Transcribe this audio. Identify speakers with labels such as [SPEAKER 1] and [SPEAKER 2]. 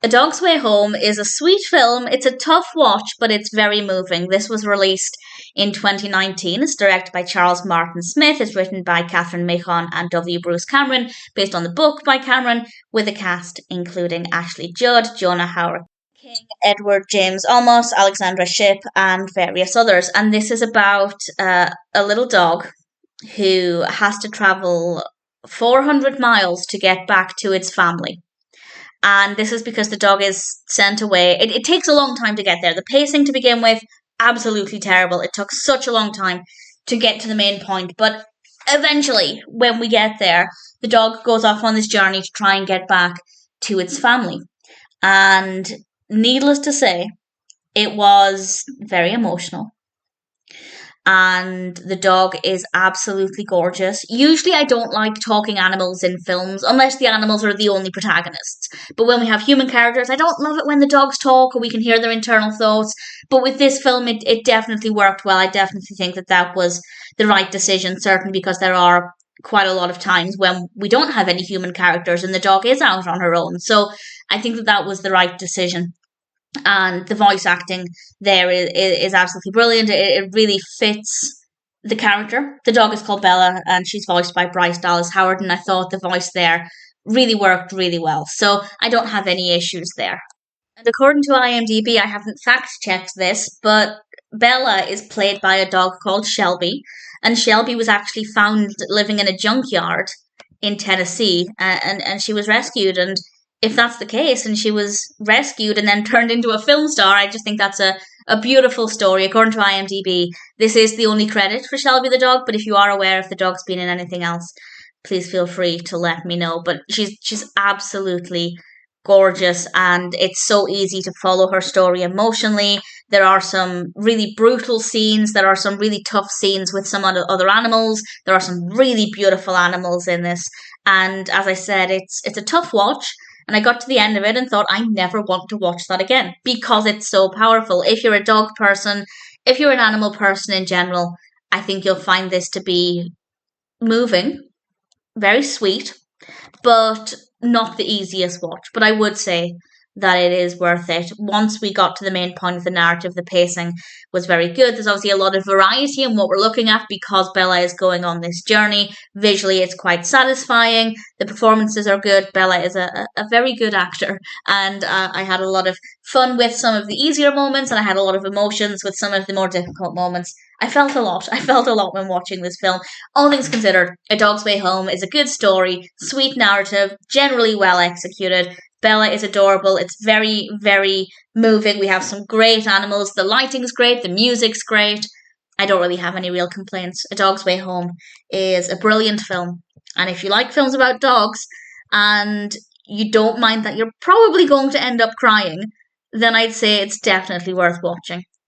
[SPEAKER 1] A Dog's Way Home is a sweet film. It's a tough watch, but it's very moving. This was released in 2019. It's directed by Charles Martin Smith. It's written by Cathryn, Michon, and W. Bruce Cameron, based on the book by Cameron, with a cast including Ashley Judd, Jonah Hauer-King, Edward James Olmos, Alexandra Shipp, and various others. And this is about a little dog who has to travel 400 miles to get back to its family. And this is because the dog is sent away. It takes a long time to get there. The pacing to begin with, absolutely terrible. It took such a long time to get to the main point. But eventually, when we get there, the dog goes off on this journey to try and get back to its family. And needless to say, it was very emotional. And the dog is absolutely gorgeous. Usually I don't like talking animals in films unless the animals are the only protagonists. But when we have human characters, I don't love it when the dogs talk or we can hear their internal thoughts. But with this film, it definitely worked well. I definitely think that was the right decision, certainly because there are quite a lot of times when we don't have any human characters and the dog is out on her own. So I think that was the right decision. And the voice acting there is absolutely brilliant. It really fits the character. The dog is called Bella, and she's voiced by Bryce Dallas Howard, and I thought the voice there really worked really well. So I don't have any issues there. And according to IMDb, I haven't fact-checked this, but Bella is played by a dog called Shelby, and Shelby was actually found living in a junkyard in Tennessee, and she was rescued, and if that's the case and she was rescued and then turned into a film star, I just think that's a beautiful story. According to IMDb, this is the only credit for Shelby the dog, but if you are aware if the dog's been in anything else, please feel free to let me know. But she's absolutely gorgeous, and it's so easy to follow her story emotionally. There are some really brutal scenes. There are some really tough scenes with some other animals. There are some really beautiful animals in this. And as I said, it's a tough watch. And I got to the end of it and thought, I never want to watch that again because it's so powerful. If you're a dog person, if you're an animal person in general, I think you'll find this to be moving, very sweet, but not the easiest watch. But I would say that it is worth it. Once we got to the main point of the narrative, the pacing was very good. There's obviously a lot of variety in what we're looking at because Bella is going on this journey. Visually, it's quite satisfying. The performances are good. Bella is a very good actor. And I had a lot of fun with some of the easier moments, and I had a lot of emotions with some of the more difficult moments. I felt a lot. I felt a lot when watching this film. All things considered, A Dog's Way Home is a good story, sweet narrative, generally well executed. Bella is adorable. It's very, very moving. We have some great animals. The lighting's great. The music's great. I don't really have any real complaints. A Dog's Way Home is a brilliant film. And if you like films about dogs and you don't mind that you're probably going to end up crying, then I'd say it's definitely worth watching.